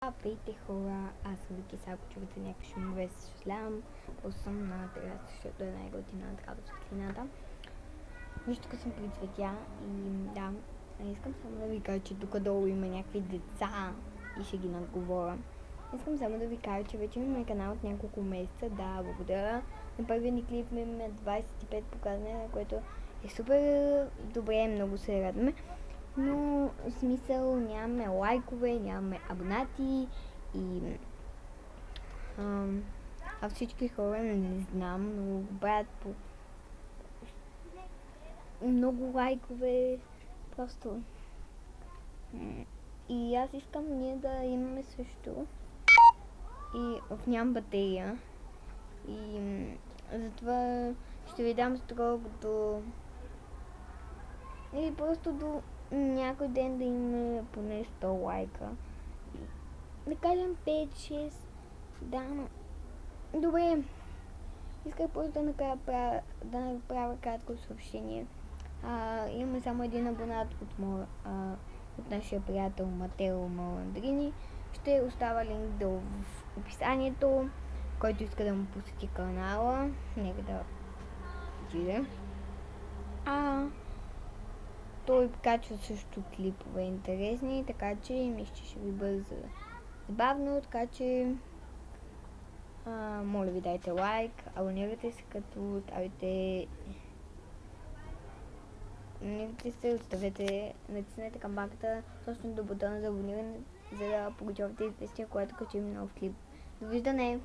Здравейте хора, аз съм Вики, сега ако чувате някакви шумове, се съжалявам. Просто съм на тераса, защото е най-готина така до светлината. Виж, тук съм при цветя и да, искам само да ви кажа, че тук долу има някакви деца и ще ги надговоря. Искам само да ви кажа, че вече имаме канал от няколко месеца, да, благодаря. На първия ни клип имаме 25 показвания, което е супер добре, много се радваме. Но в смисъл нямаме лайкове, нямаме абонати и всички хора не знам, но правят по много лайкове просто. И аз искам ние да имаме също и нямам батерия и затова ще ви дам строго до или просто до някой ден да има поне 100 лайка. Да кажем 5-6. Да, но... Добре. Исках просто да направя кратко съобщение. Имаме само един абонат от нашия приятел Матео Маландрини. Ще оставя линк в описанието, който иска да му посети канала. Нека да отиде. Той качва също клипове интересни, така че мисля, че ще ви бъде забавно, така че моля ви дайте лайк, абонирайте се като оставете, натиснете камбанката точно до бутона за абониране, за да получавате известия, когато качим нов клип. Довиждане!